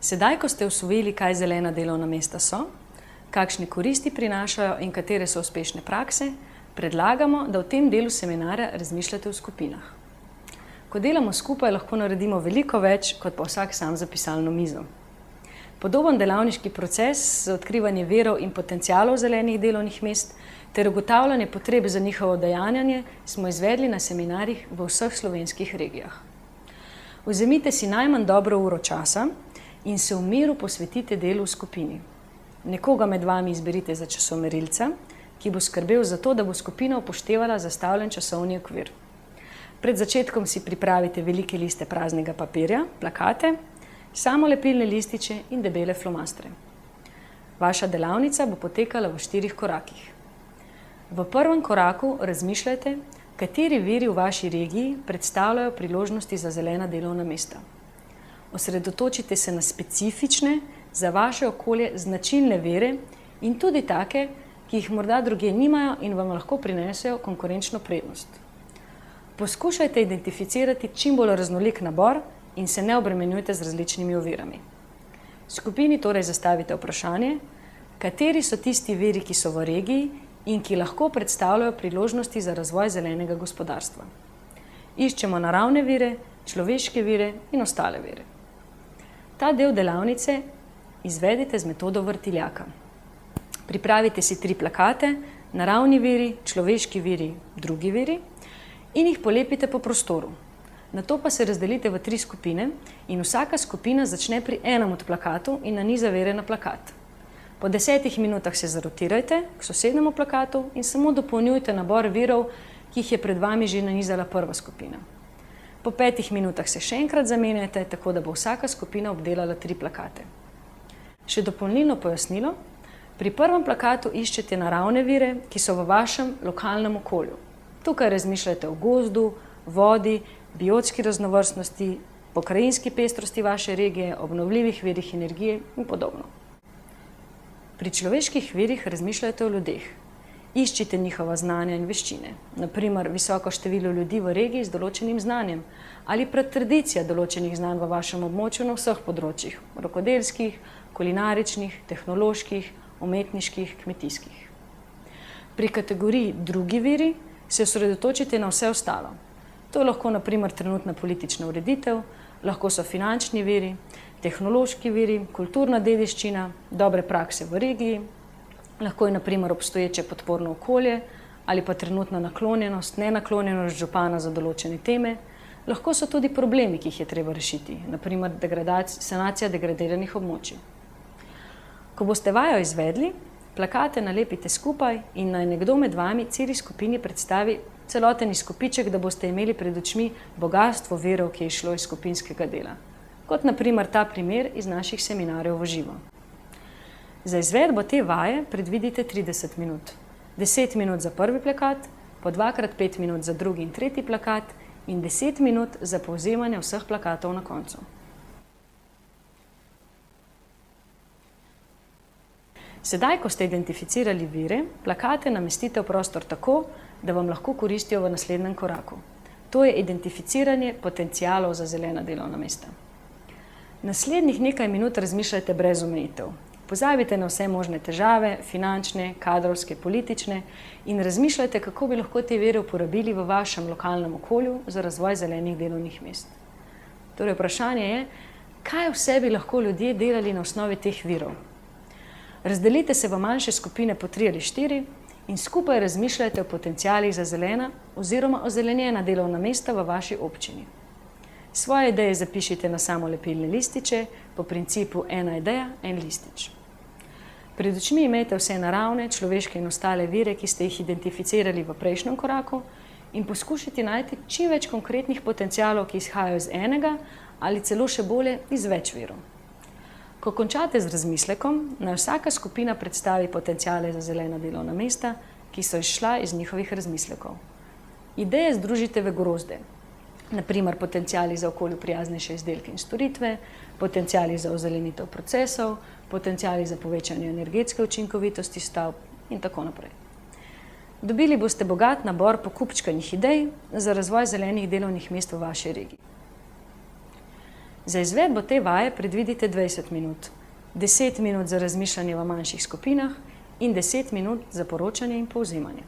Sedaj, ko ste usvojili, kaj zelena delovna mesta so, kakšne koristi prinašajo in katere so uspešne prakse, predlagamo, da v tem delu seminarja razmišljate v skupinah. Ko delamo skupaj, lahko naredimo veliko več, kot pa vsak sam za pisalno mizo. Podoben delavniški proces za odkrivanje virov in potencialov zelenih delovnih mest ter ugotavljanje potreb za njihovo udejanjanje smo izvedli na seminarjih v vseh slovenskih regijah. Vzemite si najmanj dobro uro časa in se v miru posvetite delu v skupini. Nekoga med vami izberite za časomerilca, ki bo skrbel za to, da bo skupina upoštevala zastavljen časovni okvir. Pred začetkom si pripravite velike liste praznega papirja, plakate, samolepilne lističe in debele flomastre. Vaša delavnica bo potekala v 4 korakih. V prvem koraku razmišljajte, kateri viri v vaši regiji predstavljajo priložnosti za zelena delovna mesta. Osredotočite se na specifične, za vaše okolje značilne vire in tudi take, ki jih morda drugje nimajo in vam lahko prinesejo konkurenčno prednost. Poskušajte identificirati čim bolj raznolik nabor in se ne obremenjujte z različnimi ovirami. Skupini torej zastavite vprašanje, kateri so tisti viri, ki so v regiji in ki lahko predstavljajo priložnosti za razvoj zelenega gospodarstva. Iščemo naravne vire, človeške vire in ostale vire. Ta del delavnice izvedite z metodo vrtiljaka. Pripravite si 3 plakate, naravni viri, človeški viri, drugi viri in jih polepite po prostoru. Nato pa se razdelite v 3 skupine in vsaka skupina začne pri enem od plakatov in naniza vire na plakat. Po 10 minutah se zarotirajte k sosednjemu plakatu in samo dopolnjujte nabor virov, ki jih je pred vami že nanizala prva skupina. Po 5 minutah se še enkrat zamenjajte, tako da bo vsaka skupina obdelala 3 plakate. Še dopolnilno pojasnilo, pri prvem plakatu iščete naravne vire, ki so v vašem lokalnem okolju. Tukaj razmišljate o gozdu, vodi, biotski raznovrstnosti, pokrajinski pestrosti vaše regije, obnovljivih virih energije in podobno. Pri človeških virih razmišljajte o ljudeh. Iščite njihova znanja in veščine, na primer visoko število ljudi v regiji z določenim znanjem ali tradicija določenih znanj v vašem območju na vseh področjih, rokodelskih, kulinaričnih, tehnoloških, umetniških, kmetijskih. Pri kategoriji drugi viri se osredotočite na vse ostalo. To je lahko na primer trenutna politična ureditev, lahko so finančni viri, tehnološki viri, kulturna dediščina, dobre prakse v regiji, lahko je na primer obstoječe podporno okolje ali pa trenutna naklonjenost, nenaklonjenost župana za določene teme, lahko so tudi problemi, ki jih je treba rešiti, na primer sanacija degradiranih območij. Ko boste vajo izvedli, plakate nalepite skupaj in naj nekdo med vami celi skupini predstavi celoten izkupiček, da boste imeli pred očmi bogastvo virov, ki je išlo iz skupinskega dela. Kot na primer ta primer iz naših seminarjev v živo. Za izvedbo te vaje predvidite 30 minut. 10 minut za prvi plakat, po 2x5 minut za drugi in tretji plakat in 10 minut za povzemanje vseh plakatov na koncu. Sedaj, ko ste identificirali vire, plakate namestite v prostor tako, da vam lahko koristijo v naslednjem koraku. To je identificiranje potencialov za zelena delovna mesta. Naslednjih nekaj minut razmišljajte brez omejitev. Pozabite na vse možne težave, finančne, kadrovske, politične in razmišljajte, kako bi lahko te vire uporabili v vašem lokalnem okolju za razvoj zelenih delovnih mest. Torej, vprašanje je, kaj vse bi lahko ljudje delali na osnovi teh virov. Razdelite se v manjše skupine po 3 ali 4 in skupaj razmišljajte o potencialih za zelena oziroma ozelenjena delovna mesta v vaši občini. Svoje ideje zapišite na samolepilne lističe po principu ena ideja, en listič. Pred očmi imejte vse naravne, človeške in ostale vire, ki ste jih identificirali v prejšnjem koraku in poskušajte najti čim več konkretnih potencialov, ki izhajajo iz enega ali celo še bolje iz več virov. Ko končate z razmislekom, naj vsaka skupina predstavi potenciale za zelena delovna mesta, ki so izšla iz njihovih razmislekov. Ideje združite v grozde. Na primer potenciali za okolju prijaznejše izdelke in storitve, potenciali za ozelenitev procesov, potenciali za povečanje energetske učinkovitosti stavb in tako naprej. Dobili boste bogat nabor pokupčkanih idej za razvoj zelenih delovnih mest v vaši regiji. Za izvedbo te vaje predvidite 20 minut, 10 minut za razmišljanje v manjših skupinah in 10 minut za poročanje in povzemanje.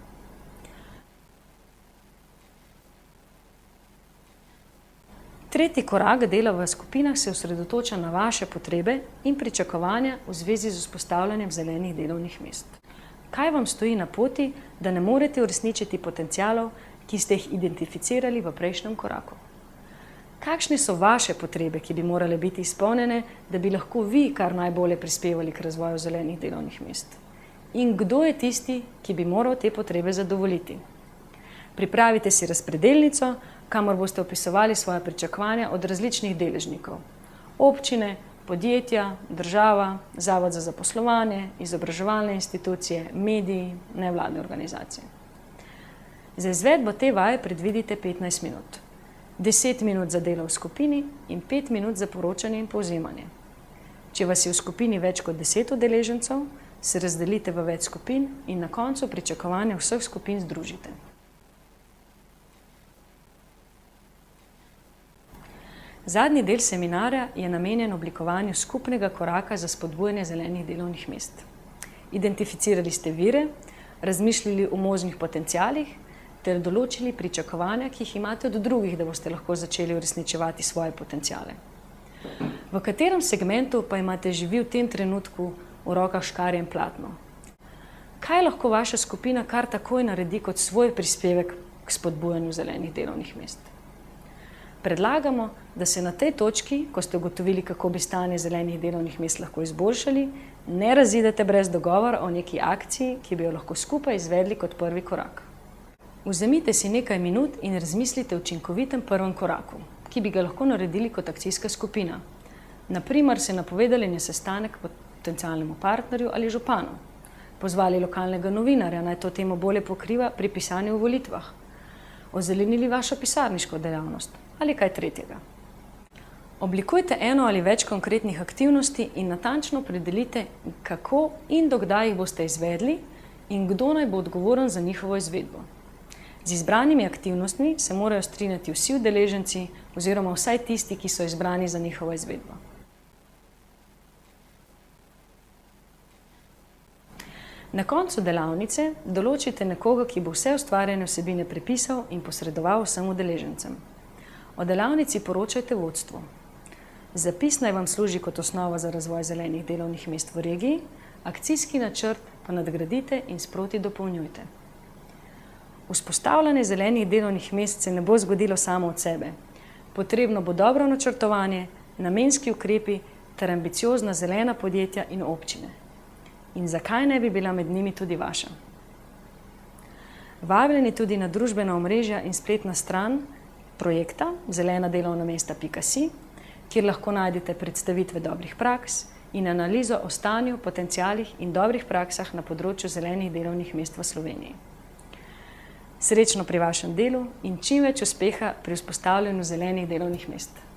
Tretji korak dela v skupinah se osredotoča na vaše potrebe in pričakovanja v zvezi z vzpostavljanjem zelenih delovnih mest. Kaj vam stoji na poti, da ne morete uresničiti potencialov, ki ste jih identificirali v prejšnjem koraku? Kakšne so vaše potrebe, ki bi morale biti izpolnjene, da bi lahko vi kar najbolje prispevali k razvoju zelenih delovnih mest? In kdo je tisti, ki bi moral te potrebe zadovoljiti? Pripravite si razpredelnico, kamor boste opisovali svoje pričakovanja od različnih deležnikov. Občine, podjetja, država, zavod za zaposlovanje, izobraževalne institucije, mediji, nevladne organizacije. Za izvedbo te vaje predvidite 15 minut. 10 minut za delo v skupini in 5 minut za poročanje in povzemanje. Če vas je v skupini več kot 10 udeležencev, se razdelite v več skupin in na koncu pričakovanja vseh skupin združite. Zadnji del seminarja je namenjen oblikovanju skupnega koraka za spodbujanje zelenih delovnih mest. Identificirali ste vire, razmišljali o možnih potencialih ter določili pričakovanja, ki jih imate od drugih, da boste lahko začeli uresničevati svoje potenciale. V katerem segmentu pa imate že vi v tem trenutku v rokah škarje in platno? Kaj lahko vaša skupina kar takoj naredi kot svoj prispevek k spodbujanju zelenih delovnih mest? Predlagamo, da se na tej točki, ko ste ugotovili, kako bi stanje zelenih delovnih mest lahko izboljšali, ne razidete brez dogovora o neki akciji, ki bi jo lahko skupaj izvedli kot prvi korak. Vzemite si nekaj minut in razmislite o učinkovitem prvem koraku, ki bi ga lahko naredili kot akcijska skupina. Na primer, se napovedali na sestanek potencialnemu partnerju ali županu, pozvali lokalnega novinarja, naj to temo bolje pokriva pri pisanju o volitvah, ozelenili vašo pisarniško dejavnost ali kaj tretjega. Oblikujte eno ali več konkretnih aktivnosti in natančno opredelite, kako in do kdaj jih boste izvedli in kdo naj bo odgovoren za njihovo izvedbo. Z izbranimi aktivnostmi se morajo strinjati vsi udeleženci oziroma vsaj tisti, ki so izbrani za njihovo izvedbo. Na koncu delavnice določite nekoga, ki bo vse ustvarjene vsebine prepisal in posredoval vsem udeležencem. O delavnici poročajte vodstvu. Zapis naj vam služi kot osnova za razvoj zelenih delovnih mest v regiji, akcijski načrt pa nadgradite in sproti dopolnjujte. Vzpostavljanje zelenih delovnih mest se ne bo zgodilo samo od sebe. Potrebno bo dobro načrtovanje, namenski ukrepi ter ambiciozna zelena podjetja in občine. In zakaj ne bi bila med njimi tudi vaša? Vabljeni tudi na družbena omrežja in spletna stran projekta zelenadelovnamesta.si, kjer lahko najdete predstavitve dobrih praks in analizo o stanju, potencialih in dobrih praksah na področju zelenih delovnih mest v Sloveniji. Srečno pri vašem delu in čim več uspeha pri vzpostavljanju zelenih delovnih mest.